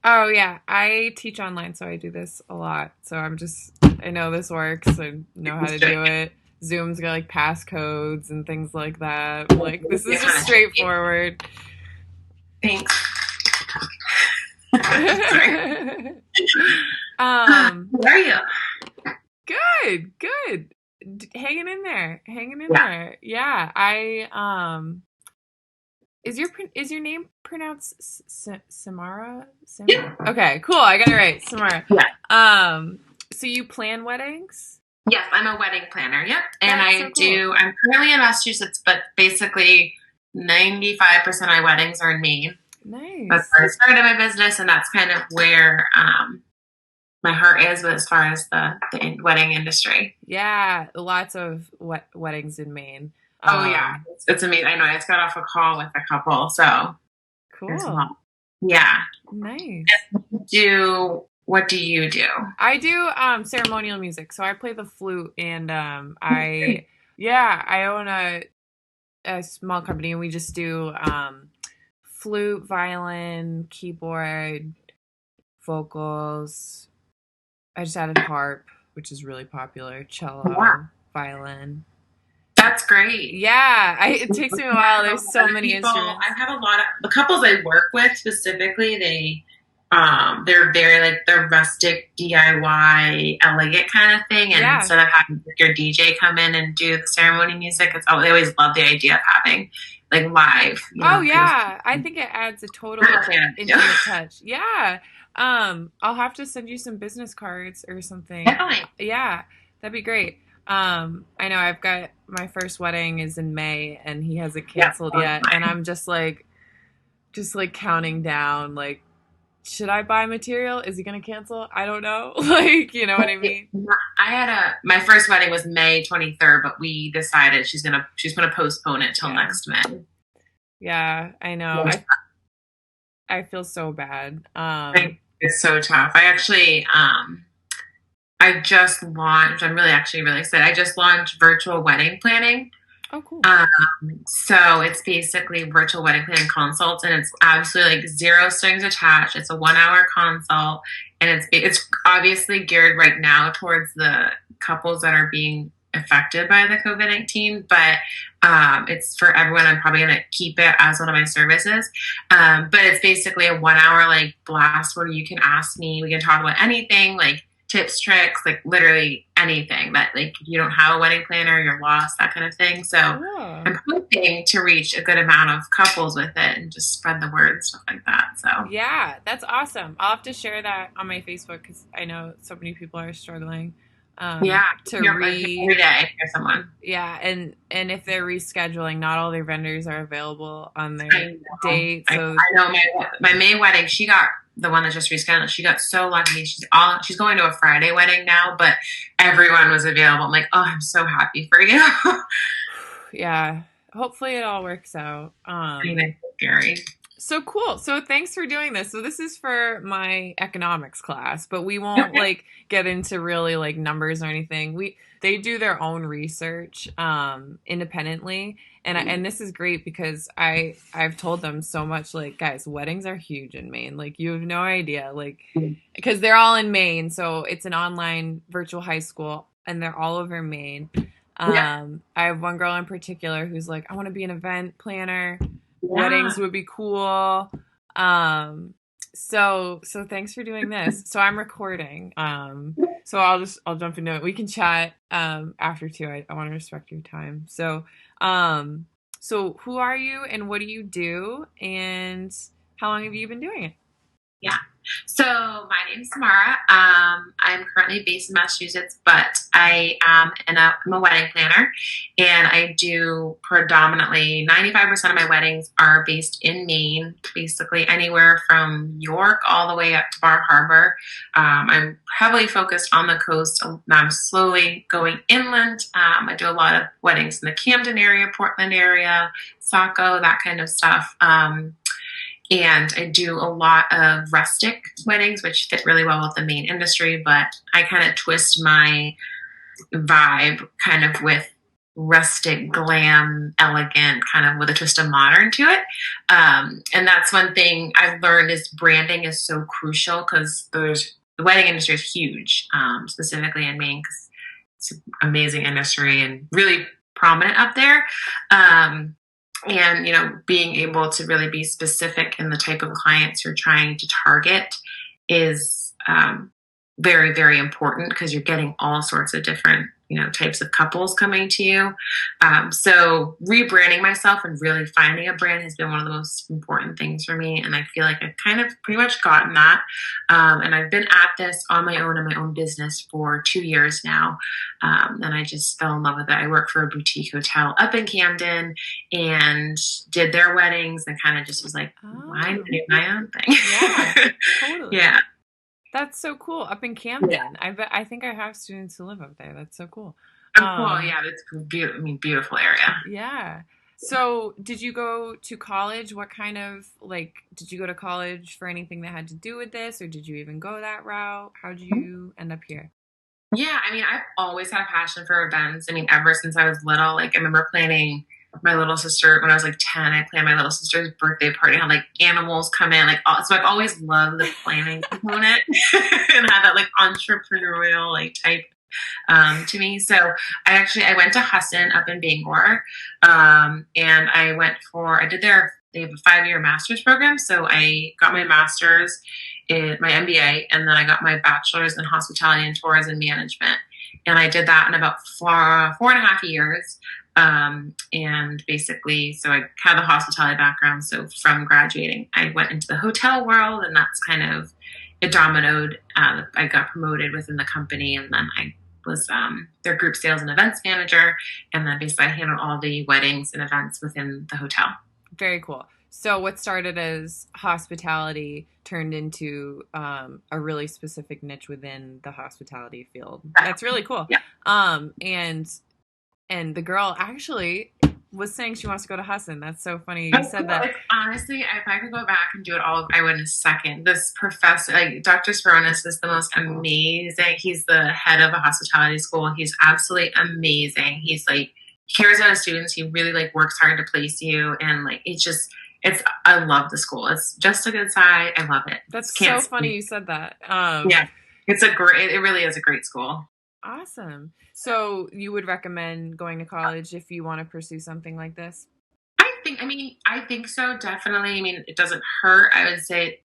Oh yeah, I teach online, so I do this a lot. So I know this works. I know how to do it. Zoom's got like passcodes and things like that. Like this is Get just kind of tricky. straightforward. Thanks. Sorry. um, How are you? good. Hanging in there, hanging in Yeah. there. Yeah, I. Is your name pronounced Samara? Yep. Okay, cool. I got it right, Samara. Yeah. Um, so you plan weddings? Yes, I'm a wedding planner. Yep. And That's so cool. I'm currently in Massachusetts, but basically 95% of my weddings are in Maine. That's Nice. where I started my business, and that's kind of where my heart is as far as the wedding industry. Yeah, lots of weddings in Maine. Oh, yeah. It's amazing. I know. I just got off a call with a couple, so there's a Cool. lot. Yeah. Nice. What do you do? I do ceremonial music. So I play the flute and I yeah, I own a small company and we just do flute, violin, keyboard, vocals. I just added harp, which is really popular, Yeah. cello, violin. That's great. It takes me a I while. have a There's so lot of many people. instruments. I have a lot of the couples I work with specifically. They're very like the rustic DIY elegant kind of thing. And Yeah. instead of having your DJ come in and do the ceremony music, they always love the idea of having like live, Oh beautiful. yeah, I think it adds a I'm a total fan of it too. intimate touch. Yeah. I'll have to send you some business cards or something. Definitely. Yeah, that'd be great. I know I've got my first wedding is in May and he hasn't Yeah. canceled yet and I'm just like counting down like should I buy material? Is he going to cancel? I don't know. Like, you know what I mean? I had my first wedding was May 23rd, but we decided she's gonna postpone it till Yeah. next May. Yeah, I know. I feel so bad. It's so tough. I just launched. I'm really actually really excited. I just launched virtual wedding planning. Oh cool. Um, so it's basically virtual wedding planning consults, and it's absolutely like zero strings attached. It's a 1 hour consult, and it's obviously geared right now towards the couples that are being affected by the COVID-19, but it's for everyone. I'm probably going to keep it as one of my services. But it's basically a 1 hour like blast where you can ask me, we can talk about anything like tips, tricks, like literally anything that like if you don't have a wedding planner, you're lost, that kind of thing. So Cool. I'm hoping to reach a good amount of couples with it and just spread the word, stuff like that. So Yeah, that's awesome. I'll have to share that on my Facebook because I know so many people are struggling yeah, to every day for someone. yeah, and if they're rescheduling, not all their vendors are available on their I know. date. I So know my May wedding. She got the one that just rescheduled. She got so lucky. She's going to a Friday wedding now, but everyone was available. I'm like, oh, I'm so happy for you. yeah, hopefully it all works out. I mean, it's scary. So cool. So thanks for doing this. So this is for my economics class, but we won't like get into really like numbers or anything. They do their own research independently, and this is great because I've told them so much like guys, weddings are huge in Maine. Like you have no idea like because they're all in Maine, so it's an online virtual high school and they're all over Maine. Yeah. I have one girl in particular who's like, I want to be an event planner. Yeah. Weddings would be cool. So thanks for doing this. So I'm recording. So I'll jump into it. We can chat after too. I want to respect your time. So who are you and what do you do and how long have you been doing it? Yeah. So my name is Samara. I'm currently based in Massachusetts, but I'm a wedding planner, and I do predominantly 95% of my weddings are based in Maine, basically anywhere from York all the way up to Bar Harbor. I'm heavily focused on the coast. Now I'm slowly going inland. I do a lot of weddings in the Camden area, Portland area, Saco, that kind of stuff. And I do a lot of rustic weddings, which fit really well with the main industry, but I kind of twist my vibe kind of with rustic, glam, elegant, kind of with a twist of modern to it. And that's one thing I've learned is branding is so crucial because the wedding industry is huge, specifically in Maine because it's an amazing industry and really prominent up there. And being able to really be specific in the type of clients you're trying to target is very, very important because you're getting all sorts of different types of couples coming to you. So rebranding myself and really finding a brand has been one of the most important things for me. And I feel like I've kind of pretty much gotten that. And I've been at this on my own in my own business for 2 years now. And I just fell in love with it. I work for a boutique hotel up in Camden and did their weddings and kind of just was like, why not do my own thing? Yeah, totally. Yeah. That's so cool. Up in Camden. Yeah. I think I have students who live up there. That's so cool. Cool. Yeah, it's beautiful area. Yeah. So did you go to college? What kind of, did you go to college for anything that had to do with this, or did you even go that route? How did you end up here? Yeah, I've always had a passion for events. Ever since I was little, I remember planning my little sister, when I was 10, I planned my little sister's birthday party, had animals come in, so I've always loved the planning component and had that entrepreneurial type to me. So I went to Husson up in Bangor, and I they have a 5-year master's program. So I got my master's in my MBA, and then I got my bachelor's in hospitality and tourism management. And I did that in about 4.5 years. And basically, so I had the hospitality background. So from graduating, I went into the hotel world, and that's kind of it dominoed. I got promoted within the company, and then I was their group sales and events manager. And then basically I handled all the weddings and events within the hotel. Very cool. So what started as hospitality turned into a really specific niche within the hospitality field. That's really cool. Yeah. And the girl actually was saying she wants to go to Husson. That's so funny you said that. Honestly, if I could go back and do it all, I would in a second. This professor, Dr. Speronis, is the most amazing. He's the head of a hospitality school. He's absolutely amazing. He's cares about his students. He really works hard to place you, and I love the school. It's just a good side. I love it. That's so funny you said that. Yeah, it really is a great school. Awesome. So you would recommend going to college if you want to pursue something like this? I think so, definitely. It doesn't hurt. I would say,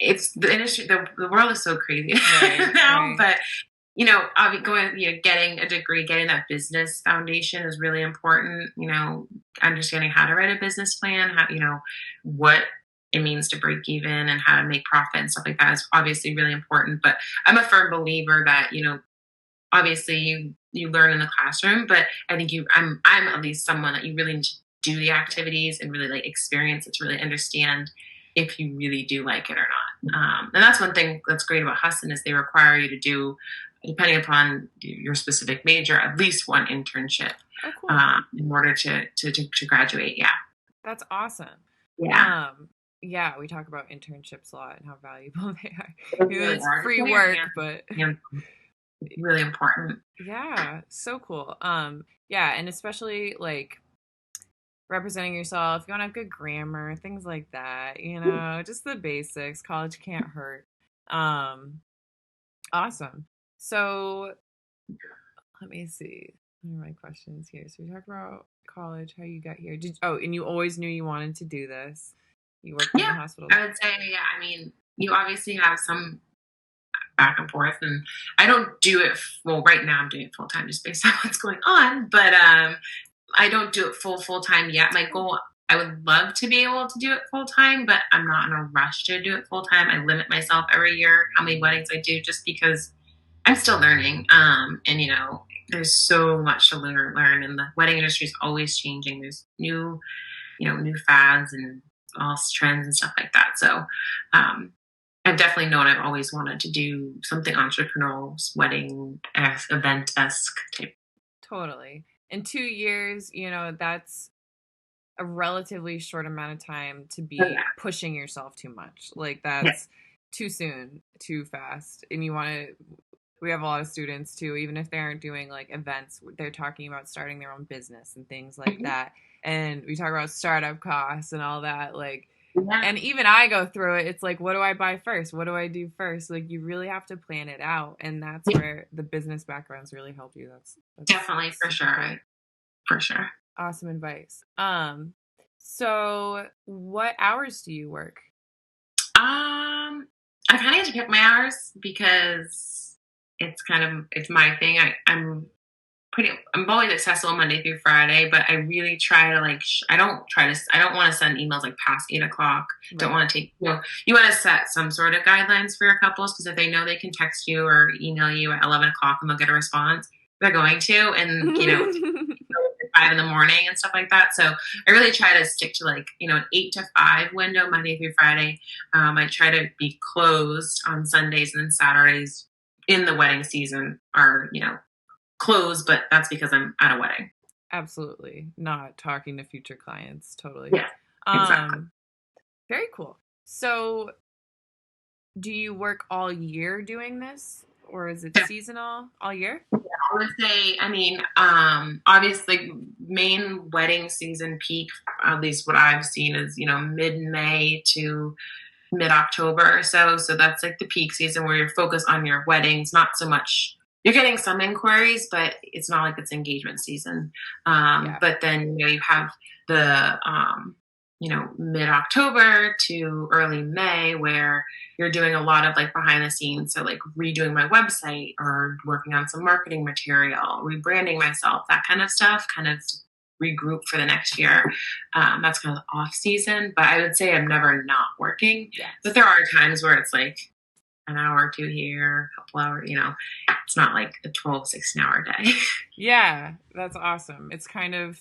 it's the industry, the world is so crazy now, right. But getting a degree, getting that business foundation is really important. Understanding how to write a business plan, how, what it means to break even and how to make profit and stuff like that is obviously really important. But I'm a firm believer that, obviously you learn in the classroom, but I think I'm at least someone that you really need to do the activities and really experience it to really understand if you really do like it or not. And that's one thing that's great about Husson is they require you to do, depending upon your specific major, at least one internship. Oh, cool. In order to graduate. Yeah. That's awesome. Yeah. Yeah, we talk about internships a lot and how valuable they are. It's free work, but really important. Yeah, so cool. Yeah, and especially representing yourself, you want to have good grammar, things like that, just the basics. College can't hurt. Awesome. So let me see. What are my questions here? So we talked about college, how you got here. And you always knew you wanted to do this. You worked in the hospital. I would say, you obviously have some back and forth, and I don't do it. Well, right now I'm doing it full time just based on what's going on, but I don't do it full time yet. My goal, I would love to be able to do it full time, but I'm not in a rush to do it full time. I limit myself every year how many weddings I do, just because I'm still learning. And there's so much to learn, and the wedding industry is always changing. There's new fads and all trends and stuff like that. So I've definitely known I've always wanted to do something entrepreneurial, wedding event-esque type. Totally. In 2 years, that's a relatively short amount of time to be pushing yourself too much. That's too soon, too fast. And you want to we have a lot of students too, even if they aren't doing like events, they're talking about starting their own business and things like Mhm. that. And we talk about startup costs and all that. Like, Yeah, and even I go through it. It's like, what do I buy first? What do I do first? Like, you really have to plan it out. And that's yeah, where the business backgrounds really help you. That's definitely for super sure. cool. For sure. Awesome advice. So what hours do you work? I kind of get to pick my hours because it's my thing. I'm always accessible Monday through Friday, but I really try to I don't want to send emails like past 8 o'clock. Don't Right. want to take, you want to set some sort of guidelines for your couples because if they know they can text you or email you at 11 o'clock and they'll get a response, they're going to, and, 5 in the morning and stuff like that. So I really try to stick to an 8 to 5 window Monday through Friday. I try to be closed on Sundays and then Saturdays in the wedding season are, closed, but that's because I'm at a wedding. Absolutely. Not talking to future clients. Totally. Yeah, exactly. Um, Very cool. So, do you work all year doing this or is it Yeah, seasonal all year? I would say, I mean, obviously, main wedding season peak, at least what I've seen, is mid May to mid October or so. So that's like the peak season where you're focused on your weddings, not so much. You're getting some inquiries, but it's not like it's engagement season. Yeah. But then you have the mid October to early May where you're doing a lot of like behind the scenes. So like redoing my website or working on some marketing material, rebranding myself, that kind of stuff, kind of regroup for the next year. That's kind of off season, but I would say I'm never not working. But Yes. there are times where it's like an hour or two here, a couple hours, it's not like a 12, 16 hour day. Yeah, that's awesome. It's kind of,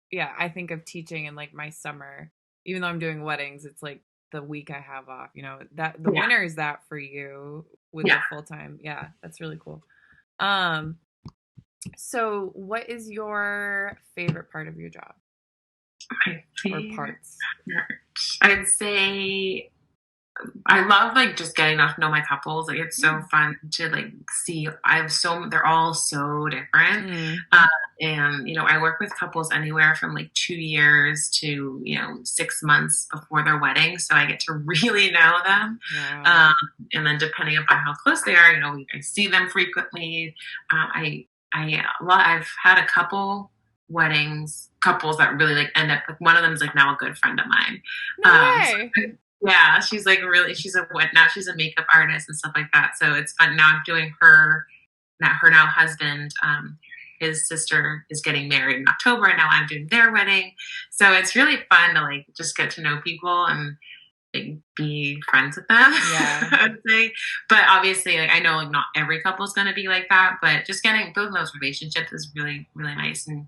yeah, I think of teaching in like my summer, even though I'm doing weddings, it's like the week I have off, that the Yeah. winter is that for you with Yeah. the full time. Yeah, that's really cool. Um, so what is your favorite part of your job My or favorite parts? part. I'd say I love like just getting to know my couples. Like it's so Mm. fun to like see. They're all so different. Mm. Uh, and I work with couples anywhere from like 2 years to 6 months before their wedding, so I get to really know them. Wow. Um, and then depending upon how close they are, I see them frequently. I've had a couple weddings couples that really like end up like one of them is like now a good friend of mine. No So way. yeah, she's like really she's a what now she's a makeup artist and stuff like that. So it's fun. Now I'm doing her now husband. His sister is getting married in October, and now I'm doing their wedding. So it's really fun to like just get to know people and like, be friends with them. Yeah. I'd say, but obviously, like I know like not every couple is going to be like that, but just building those relationships is really really nice, and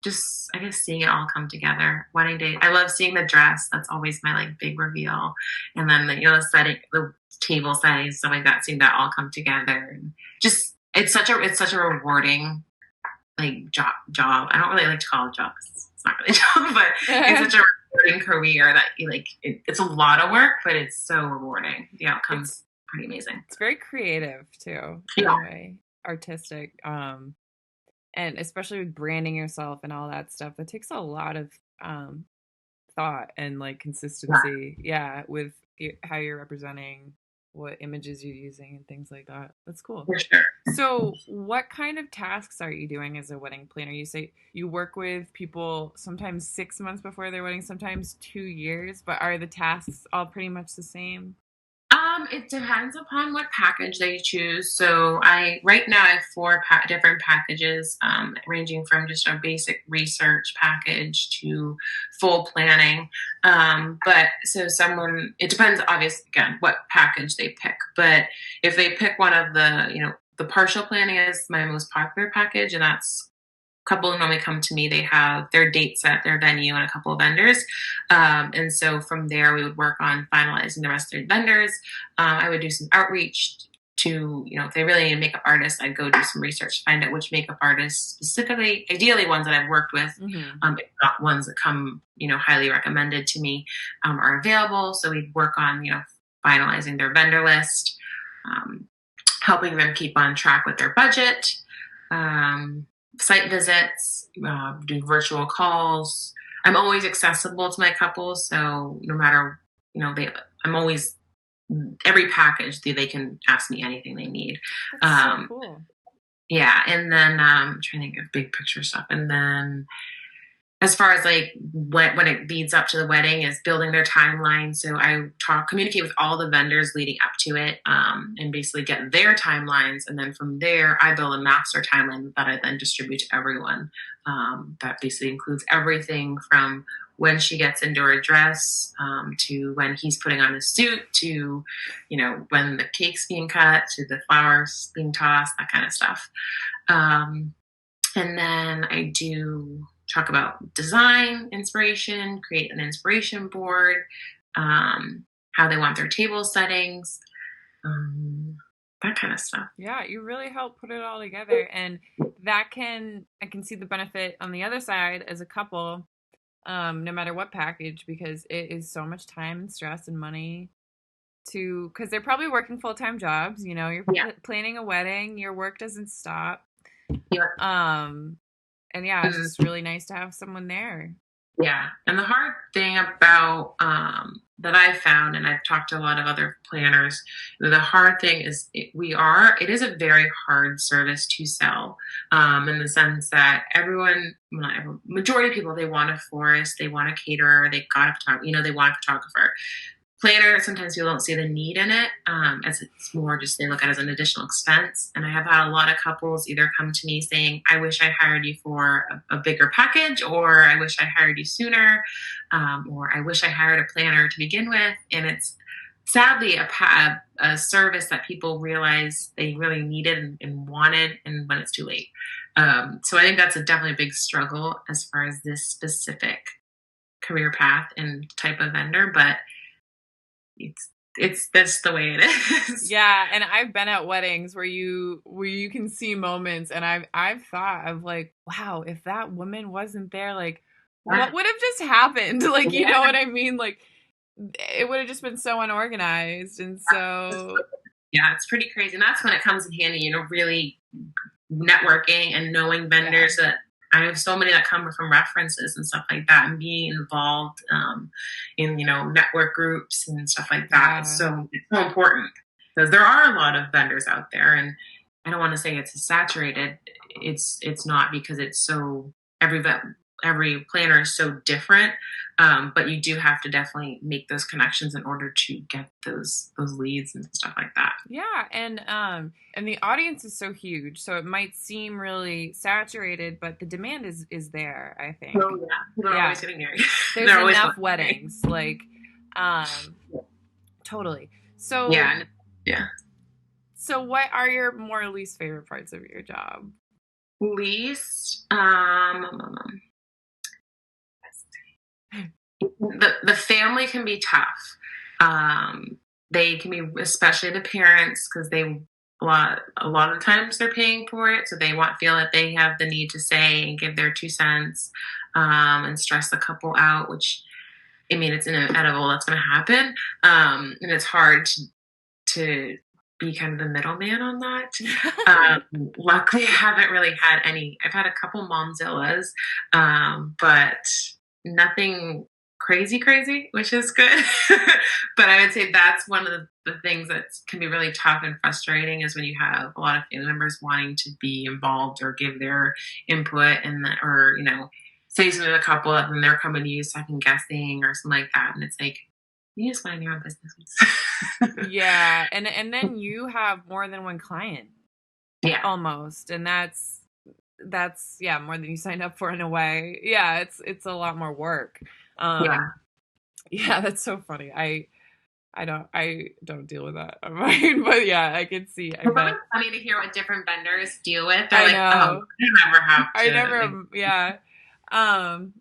just I guess seeing it all come together. Wedding day, I love seeing the dress. That's always my like big reveal, and then the setting, the table setting, stuff like that. Seeing that all come together, and just it's such a rewarding like job. I don't really like to call it job 'cause it's not really a job, but it's such a rewarding career that you like. It's a lot of work, but it's so rewarding. The it's outcome's pretty amazing. it's very creative too, in Yeah, a way, artistic. And especially with branding yourself and all that stuff, that takes a lot of um thought and like yeah, consistency. Yeah, with how you're representing, what images you're using, and things like that. That's cool. for sure. So, what kind of tasks are you doing as a wedding planner? You say you work with people sometimes 6 months before their wedding, sometimes 2 years, but are the tasks all pretty much the same? It depends upon what package they choose. So right now I have four different packages, ranging from just a basic research package to full planning. But so it depends obviously again what package they pick. But if they pick one of the partial planning is my most popular package, and that's couple normally come to me. They have their date set, their venue, and a couple of vendors. And so from there, we would work on finalizing the rest of their vendors. I would do some outreach to, if they really need a makeup artist, I'd go do some research to find out which makeup artists specifically, ideally ones that I've worked with, Mm-hmm. if not ones that come, highly recommended to me, are available. So we'd work on, finalizing their vendor list. Um, helping them keep on track with their budget, um, site visits, do virtual calls. I'm always accessible to my couples, so no matter, I'm always, every package they can ask me anything they need. That's so Um, cool. yeah, and then I'm trying to think of big picture stuff, and then as far as like when it leads up to the wedding is building their timeline. So I communicate with all the vendors leading up to it, and basically get their timelines. And then from there, I build a master timeline that I then distribute to everyone. That basically includes everything from when she gets into her dress, to when he's putting on his suit, to, when the cake's being cut, to the flowers being tossed, that kind of stuff. And then I do talk about design inspiration, create an inspiration board, how they want their table settings, that kind of stuff. Yeah, you really help put it all together. And I can see the benefit on the other side as a couple, no matter what package, because it is so much time and stress and money because they're probably working full-time jobs. You're Yeah. planning a wedding, your work doesn't stop. Yeah. Um, and yeah, it's Mhm. just really nice to have someone there. Yeah. And the hard thing about, that I've found, and I've talked to a lot of other planners, the hard thing is it is a very hard service to sell, in the sense that everyone, well, not everyone, majority of people, they want a florist, they want a caterer, they got a photographer, they want a photographer. Planner, sometimes people don't see the need in it, as it's more just they look at it as an additional expense. And I have had a lot of couples either come to me saying, I wish I hired you for a bigger package, or I wish I hired you sooner, or I wish I hired a planner to begin with. And it's sadly a service that people realize they really needed and wanted, and when it's too late. So I think that's definitely a big struggle as far as this specific career path and type of vendor, but it's that's the way it is. Yeah, and I've been at weddings where you can see moments, and I've thought of like, wow, if that woman wasn't there, like what would have just happened? Like, you know Yeah. what I mean? Like it would have just been so unorganized. And so Yeah, it's pretty crazy. And that's when it comes in handy, really networking and knowing yeah. vendors that I have so many that come from references and stuff like that, and being involved, in, network groups and stuff like that. Yeah. It's so important, because there are a lot of vendors out there, and I don't want to say it's saturated. It's not, because it's so every planner is so different. But you do have to definitely make those connections in order to get those leads and stuff like that. Yeah, and the audience is so huge, so it might seem really saturated, but the demand is there, I think. Oh yeah, people are Yeah. always getting married. There's They're always enough married. weddings, like um totally. So Yeah, yeah. so what are your more least favorite parts of your job? Least, the family can be tough. They can be, especially the parents, because a lot of times they're paying for it, so they feel that they have the need to say and give their 2 cents, and stress the couple out. Which, I mean, it's inevitable that's going to happen, and it's hard to be kind of the middleman on that. Luckily, I haven't really had any. I've had a couple momzillas, but nothing crazy, which is good. But I would say that's one of the things that can be really tough and frustrating, is when you have a lot of family members wanting to be involved or give their input, or say something to the couple, and then they're coming to you second guessing or something like that, and it's like, you just mind your own business. Yeah, and then you have more than one client Yeah. almost, and that's yeah, more than you signed up for in a way. Yeah, it's a lot more work. Yeah. Yeah, that's so funny. I don't deal with that on mine, but yeah, I can see. I It's bet. always funny to hear what different vendors deal with. They're I like, oh, know. I never have I to. Like, never. Yeah.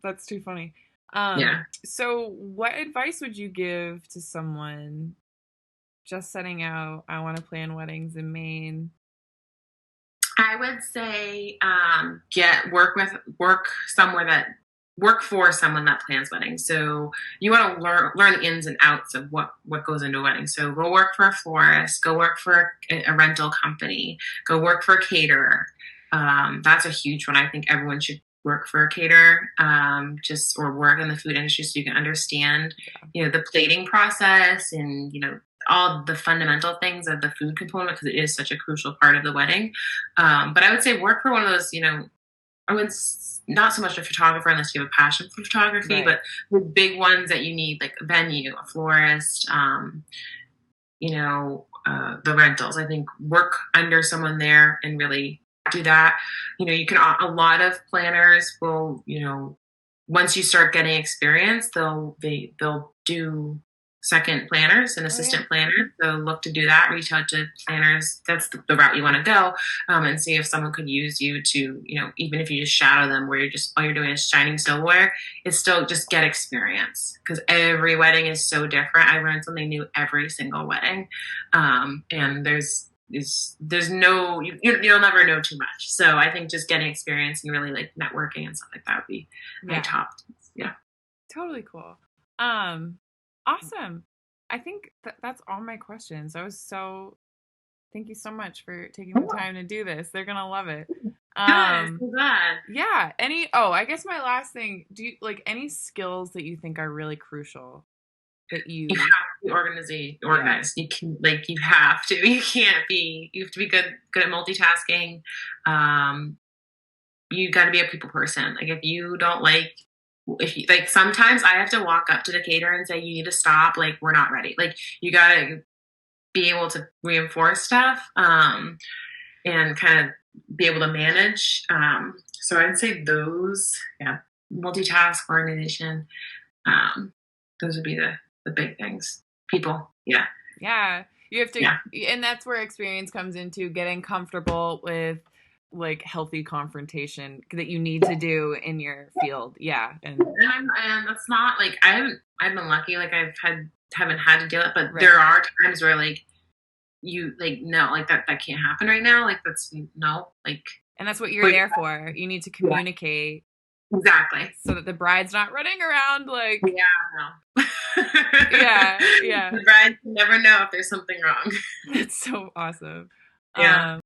That's too funny. yeah. So what advice would you give to someone just setting out? I want to plan weddings in Maine. I would say, work somewhere that work for someone that plans weddings. So you want to learn the ins and outs of what goes into a wedding. So go work for a florist, go work for a rental company, go work for a caterer. That's a huge one. I think everyone should work for a caterer, just or work in the food industry so you can understand, the plating process and all the fundamental things of the food component because it is such a crucial part of the wedding. But I would say work for one of those, I would not so much a photographer unless you have a passion for photography, Right. but the big ones that you need, like a venue, a florist, the rentals. I think work under someone there and really do that. You can, a lot of planners will, once you start getting experience, they'll do second planners and Oh yeah. assistant planners. So look to do that. Reach out to planners. That's the route you want to go, and see if someone could use you to, even if you just shadow them, where all you're doing is shining silverware. It's still just get experience because every wedding is so different. I learned something new every single wedding, and there's no you'll never know too much. So I think just getting experience and really like networking and stuff like that would be my top. Yeah. Totally cool. Awesome. I think that's all my questions. Thank you so much for taking the time to do this. They're gonna love it. Good. So glad. Yeah. I guess my last thing, do you like any skills that you think are really crucial that You have to be organized. You can you have to. You have to be good at multitasking. You got to be a people person. Like if you like sometimes I have to walk up to the caterer and say you need to stop, like we're not ready. Like you got to be able to reinforce stuff, and kind of be able to manage. So I'd say those, yeah, multitask, organization. Those would be the big things. People, yeah. Yeah. You have to, Yeah. and that's where experience comes into getting comfortable with like healthy confrontation that you need to do in your field. Yeah. And that's not like I've been lucky, like haven't had to deal with it, but Right. there are times where like you like no, like that can't happen right now. Like that's no, like And that's what you're there for. You need to communicate exactly. so that the bride's not running around like Yeah, no. yeah. The bride can never know if there's something wrong. That's so awesome. Yeah.